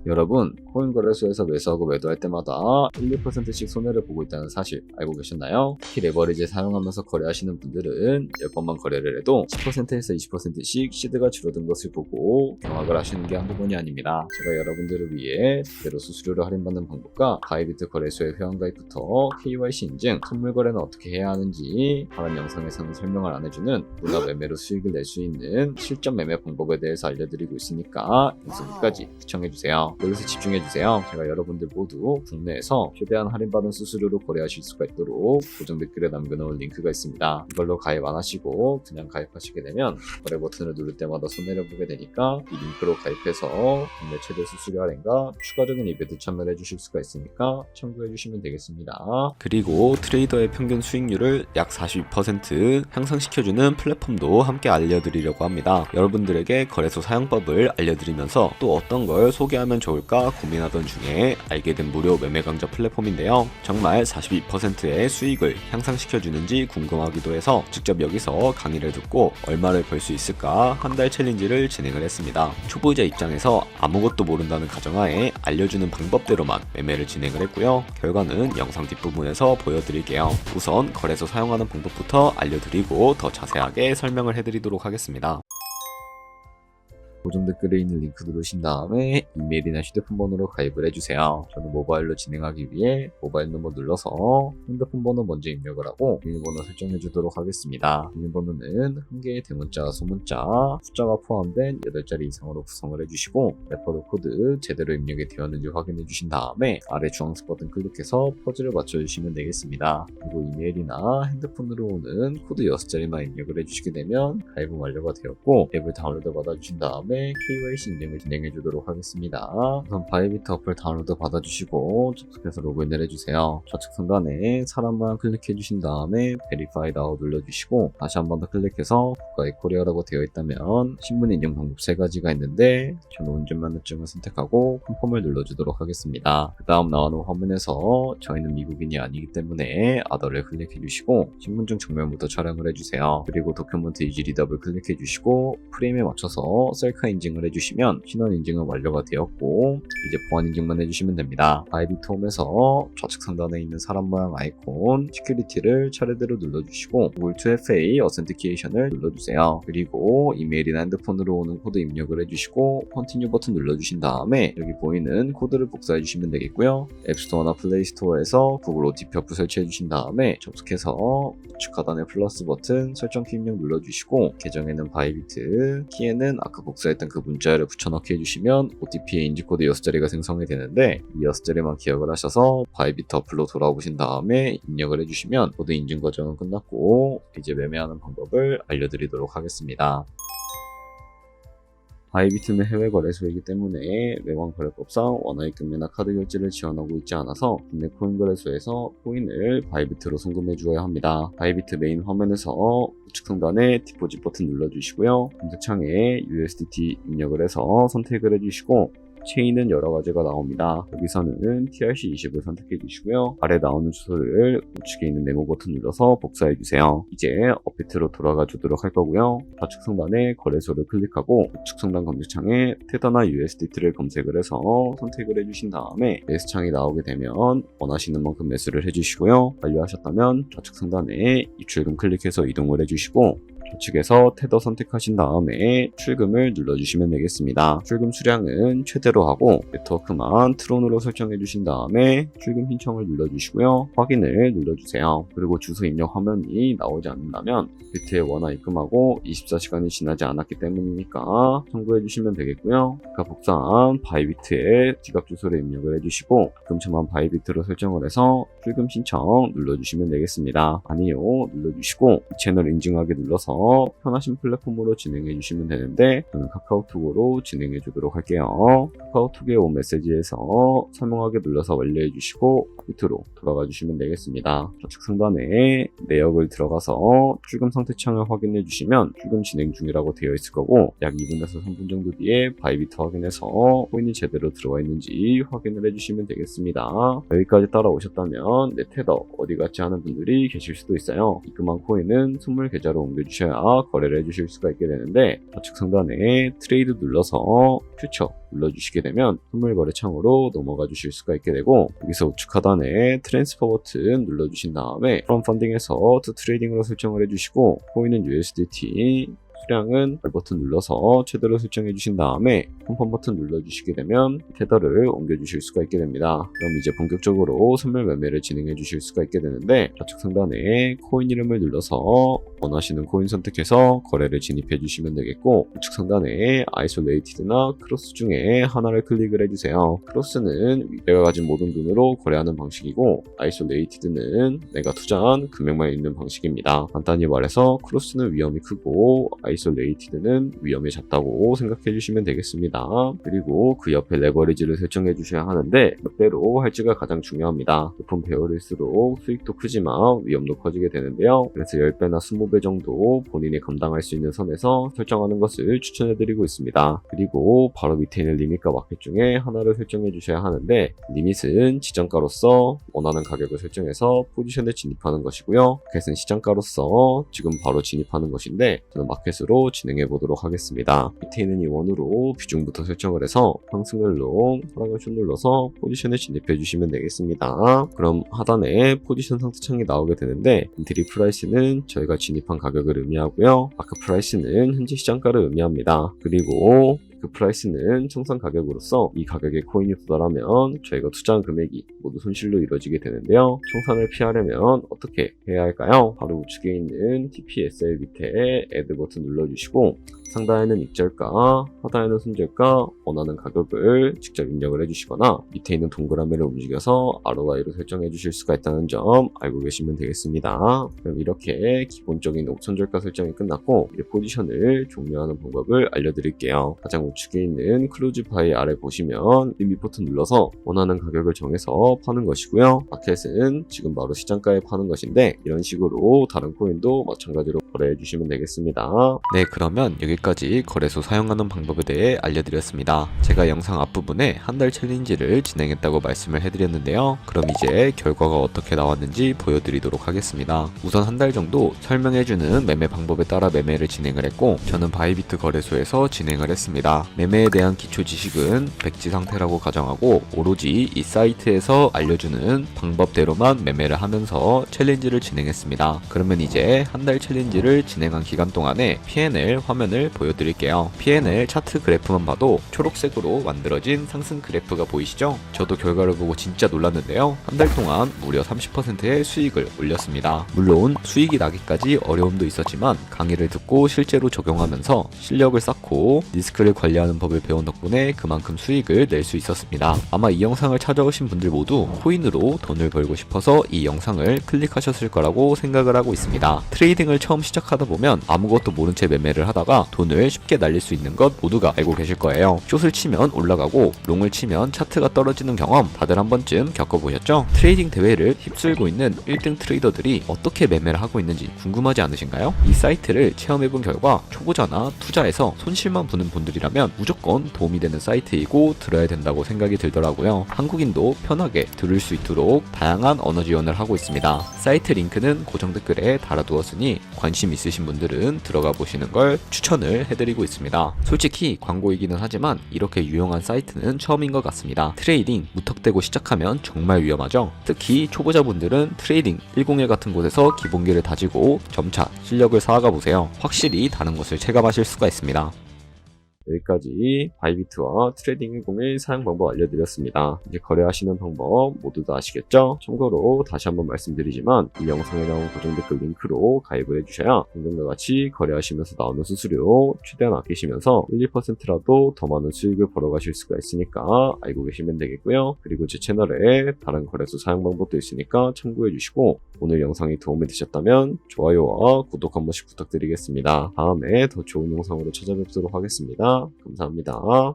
여러분, 코인 거래소에서 매수하고 매도할 때마다 1~2%씩 손해를 보고 있다는 사실 알고 계셨나요? 특히 레버리지 사용하면서 거래하시는 분들은 10번만 거래를 해도 10%에서 20%씩 시드가 줄어든 것을 보고 경악을 하시는 게 한두 번이 아닙니다. 제가 여러분들을 위해 제대로 수수료를 할인받는 방법과 바이비트 거래소의 회원가입부터 KYC 인증, 선물 거래는 어떻게 해야 하는지 다른 영상에서는 설명을 안 해주는 누가 매매로 수익을 낼 수 있는 실전 매매 방법에 대해서 알려드리고 있으니까 영상 끝까지 시청해주세요. 여기서 집중해주세요. 제가 여러분들 모두 국내에서 최대한 할인받은 수수료로 거래하실 수가 있도록 고정 댓글에 남겨놓은 링크가 있습니다. 이걸로 가입 안 하시고 그냥 가입하시게 되면 거래 버튼을 누를 때마다 손해를 보게 되니까 이 링크로 가입해서 국내 최대 수수료 할인과 추가적인 이벤트 참여를 해주실 수가 있으니까 참고해주시면 되겠습니다. 그리고 트레이더의 평균 수익률을 약 42% 향상시켜주는 플랫폼도 함께 알려드리려고 합니다. 여러분들에게 거래소 사용법을 알려드리면서 또 어떤 걸 소개하면 좋을까 고민하던 중에 알게 된 무료 매매 강좌 플랫폼인데요. 정말 42%의 수익을 향상시켜주는지 궁금하기도 해서 직접 여기서 강의를 듣고 얼마를 벌 수 있을까 한 달 챌린지를 진행을 했습니다. 초보자 입장에서 아무것도 모른다는 가정하에 알려주는 방법대로만 매매를 진행을 했고요. 결과는 영상 뒷부분에서 보여드릴게요. 우선 거래소 사용하는 방법부터 알려드리고 더 자세하게 설명을 해드리도록 하겠습니다. 고정 댓글에 있는 링크 누르신 다음에 이메일이나 휴대폰 번호로 가입을 해주세요. 저는 모바일로 진행하기 위해 모바일 넘버 눌러서 핸드폰 번호 먼저 입력을 하고 비밀번호 설정해 주도록 하겠습니다. 비밀번호는 한 개의 대문자, 소문자, 숫자가 포함된 8자리 이상으로 구성을 해주시고 레퍼럴 코드 제대로 입력이 되었는지 확인해 주신 다음에 아래 주황색 버튼 클릭해서 퍼즐을 맞춰주시면 되겠습니다. 그리고 이메일이나 핸드폰으로 오는 코드 6자리만 입력을 해주시게 되면 가입은 완료가 되었고 앱을 다운로드 받아주신 다음에 KYC 인증을 진행해 주도록 하겠습니다. 우선 바이비트 어플 다운로드 받아주시고 접속해서 로그인을 해주세요. 좌측 상단에 사람만 클릭해 주신 다음에 Verify Now 눌러주시고 다시 한 번 더 클릭해서 국가의 코리아라고 되어 있다면 신분 인증 방법 3가지가 있는데 저는 운전면허증을 선택하고 컨펌을 눌러주도록 하겠습니다. 그 다음 나오는 화면에서 저희는 미국인이 아니기 때문에 아더를 클릭해 주시고 신분증 정면부터 촬영을 해주세요. 그리고 도큐먼트 이지 리더블 클릭해 주시고 프레임에 맞춰서 셀카 인증을 해주시면 신원 인증은 완료가 되었고 이제 보안 인증만 해주시면 됩니다. 바이비트 홈에서 좌측 상단에 있는 사람 모양 아이콘 시큐리티를 차례대로 눌러주시고 구글 2FA 어센티케이션을 눌러주세요. 그리고 이메일이나 핸드폰으로 오는 코드 입력을 해주시고 컨티뉴 버튼 눌러주신 다음에 여기 보이는 코드를 복사해주시면 되겠고요. 앱스토어나 플레이스토어에서 구글 OTP 어플 설치해주신 다음에 접속해서 우측 하단에 플러스 버튼 설정키 입력 눌러주시고 계정에는 바이비트, 키에는 아까 복사했던 그 문자를 붙여넣기 해주시면 OTP의 인지코드 6자리가 생성이 되는데 이 6자리만 기억을 하셔서 바이비트 어플로 돌아오신 다음에 입력을 해주시면 코드 인증 과정은 끝났고 이제 매매하는 방법을 알려드리도록 하겠습니다. 바이비트는 해외 거래소이기 때문에 매번 거래법상 원화입금이나 카드 결제를 지원하고 있지 않아서 국내 코인 거래소에서 코인을 바이비트로 송금해 주어야 합니다. 바이비트 메인 화면에서 우측 상단에 디포짓 버튼 눌러주시고요. 검색창에 USDT 입력을 해서 선택을 해주시고 체인은 여러 가지가 나옵니다. 여기서는 TRC20을 선택해 주시고요. 아래 나오는 주소를 우측에 있는 네모 버튼 눌러서 복사해 주세요. 이제 업비트로 돌아가 주도록 할 거고요. 좌측 상단에 거래소를 클릭하고 우측 상단 검색창에 테더나 USDT를 검색을 해서 선택을 해주신 다음에 매수창이 나오게 되면 원하시는 만큼 매수를 해주시고요. 완료하셨다면 좌측 상단에 입출금 클릭해서 이동을 해주시고 좌측에서 테더 선택하신 다음에 출금을 눌러주시면 되겠습니다. 출금 수량은 최대로 하고 네트워크만 트론으로 설정해 주신 다음에 출금 신청을 눌러주시고요. 확인을 눌러주세요. 그리고 주소 입력 화면이 나오지 않는다면 비트에 원화 입금하고 24시간이 지나지 않았기 때문이니까 참고해 주시면 되겠고요. 아까 복사한 바이비트에 지갑 주소를 입력을 해주시고 입금처만 바이비트로 설정을 해서 출금 신청 눌러주시면 되겠습니다. 아니요 눌러주시고 이 채널 인증하기 눌러서 편하신 플랫폼으로 진행해 주시면 되는데 저는 카카오톡으로 진행해 주도록 할게요. 카카오톡에 온 메시지에서 설명하기 눌러서 완료해 주시고 밑으로 돌아가 주시면 되겠습니다. 좌측 상단에 내역을 들어가서 출금 상태 창을 확인해 주시면 출금 진행 중이라고 되어 있을 거고 약 2분에서 3분 정도 뒤에 바이비트 확인해서 코인이 제대로 들어와 있는지 확인을 해주시면 되겠습니다. 여기까지 따라오셨다면 보시면 내 테더 어디 갔지 하는 분들이 계실 수도 있어요. 입금한 코인은 선물 계좌로 옮겨주셔야 거래를 해주실 수가 있게 되는데, 좌측 상단에 트레이드 눌러서 퓨처 눌러주시게 되면 선물 거래 창으로 넘어가 주실 수가 있게 되고, 여기서 우측 하단에 트랜스퍼 버튼 눌러주신 다음에 from 펀딩에서 to 트레이딩으로 설정을 해주시고, 코인은 USDT, 수량은 별 버튼 눌러서 최대로 설정해 주신 다음에 컴펌 버튼 눌러주시게 되면 테더를 옮겨 주실 수가 있게 됩니다. 그럼 이제 본격적으로 선물 매매를 진행해 주실 수가 있게 되는데, 좌측 상단에 코인 이름을 눌러서 원하시는 코인 선택해서 거래를 진입해 주시면 되겠고, 우측 상단에 아이솔레이티드나 크로스 중에 하나를 클릭을 해주세요. 크로스는 내가 가진 모든 돈으로 거래하는 방식이고, 아이솔레이티드는 내가 투자한 금액만 있는 방식입니다. 간단히 말해서 크로스는 위험이 크고 아이솔레이티드는 위험이 작다고 생각해 주시면 되겠습니다. 그리고 그 옆에 레버리지를 설정해 주셔야 하는데, 몇 배로 할지가 가장 중요합니다. 높은 배열일수록 수익도 크지만 위험도 커지게 되는데요. 그래서 10배나 20배 정도 본인이 감당할 수 있는 선에서 설정하는 것을 추천해 드리고 있습니다. 그리고 바로 밑에 있는 리밋과 마켓 중에 하나를 설정해 주셔야 하는데, 리밋은 지정가로서 원하는 가격을 설정해서 포지션에 진입하는 것이고요. 마켓은 시장가로서 지금 바로 진입하는 것인데, 저는 마켓으로 진행해 보도록 하겠습니다. 밑에 있는 이 원으로 비중부터 설정을 해서 상승을로 하락을 쭉 눌러서 포지션에 진입해 주시면 되겠습니다. 그럼 하단에 포지션 상태창이 나오게 되는데, 엔트리 프라이스는 저희가 진입한 가격을 의미하고요. 마크 프라이스는 현재 시장가를 의미합니다. 그리고 그 프라이스는 청산 가격으로서 이 가격에 코인이 도달하면 저희가 투자한 금액이 모두 손실로 이루어지게 되는데요. 청산을 피하려면 어떻게 해야 할까요? 바로 우측에 있는 TPSL 밑에 Add 버튼 눌러주시고, 상단에는 익절가, 하단에는 손절가, 원하는 가격을 직접 입력을 해주시거나 밑에 있는 동그라미를 움직여서 ROI로 설정해 주실 수가 있다는 점 알고 계시면 되겠습니다. 그럼 이렇게 기본적인 손절가 설정이 끝났고, 이제 포지션을 종료하는 방법을 알려드릴게요. 가장 우측에 있는 클로즈 바이 아래 보시면 리밋 버튼 눌러서 원하는 가격을 정해서 파는 것이고요. 마켓은 지금 바로 시장가에 파는 것인데, 이런 식으로 다른 코인도 마찬가지로 거래해 주시면 되겠습니다. 네, 그러면 여기까지 거래소 사용하는 방법에 대해 알려드렸습니다. 제가 영상 앞부분에 한 달 챌린지를 진행했다고 말씀을 해드렸는데요. 그럼 이제 결과가 어떻게 나왔는지 보여드리도록 하겠습니다. 우선 한 달 정도 설명해주는 매매 방법에 따라 매매를 진행을 했고, 저는 바이비트 거래소에서 진행을 했습니다. 매매에 대한 기초 지식은 백지 상태라고 가정하고, 오로지 이 사이트에서 알려주는 방법대로만 매매를 하면서 챌린지를 진행했습니다. 그러면 이제 한 달 챌린지를 진행한 기간 동안에 P&L 화면을 보여드릴게요. P&L 차트 그래프만 봐도 초록색으로 만들어진 상승 그래프가 보이시죠? 저도 결과를 보고 진짜 놀랐는데요. 한 달 동안 무려 30%의 수익을 올렸습니다. 물론 수익이 나기까지 어려움도 있었지만 강의를 듣고 실제로 적용하면서 실력을 쌓고 리스크를 관리하는 법을 배운 덕분에 그만큼 수익을 낼 수 있었습니다. 아마 이 영상을 찾아오신 분들 모두 코인으로 돈을 벌고 싶어서 이 영상을 클릭하셨을 거라고 생각을 하고 있습니다. 트레이딩을 처음 시작하다 보면 아무것도 모른 채 매매를 하다가 돈을 쉽게 날릴 수 있는 것 모두가 알고 계실 거예요. 숏을 치면 올라가고 롱을 치면 차트가 떨어지는 경험 다들 한 번쯤 겪어보셨죠? 트레이딩 대회를 휩쓸고 있는 1등 트레이더들이 어떻게 매매를 하고 있는지 궁금하지 않으신가요? 이 사이트를 체험해본 결과 초보자나 투자에서 손실만 보는 분들이라면 무조건 도움이 되는 사이트이고 들어야 된다고 생각이 들더라고요. 한국인도 편하게 들을 수 있도록 다양한 언어 지원을 하고 있습니다. 사이트 링크는 고정 댓글에 달아두었으니 관심 있으신 분들은 들어가 보시는 걸 추천을 해드리고 있습니다. 솔직히 광고이기는 하지만 이렇게 유용한 사이트는 처음인 것 같습니다. 트레이딩 무턱대고 시작하면 정말 위험하죠. 특히 초보자분들은 트레이딩 101 같은 곳에서 기본기를 다지고 점차 실력을 쌓아가 보세요. 확실히 다른 것을 체감하실 수가 있습니다. 여기까지 바이비트와 트레이딩 101 사용 방법 알려드렸습니다. 이제 거래하시는 방법 모두 다 아시겠죠? 참고로 다시 한번 말씀드리지만 이 영상에 나온 고정 댓글 링크로 가입을 해주셔야 방금과 같이 거래하시면서 나오는 수수료 최대한 아끼시면서 1, 2%라도 더 많은 수익을 벌어가실 수가 있으니까 알고 계시면 되겠고요. 그리고 제 채널에 다른 거래소 사용 방법도 있으니까 참고해주시고, 오늘 영상이 도움이 되셨다면 좋아요와 구독 한 번씩 부탁드리겠습니다. 다음에 더 좋은 영상으로 찾아뵙도록 하겠습니다. 감사합니다.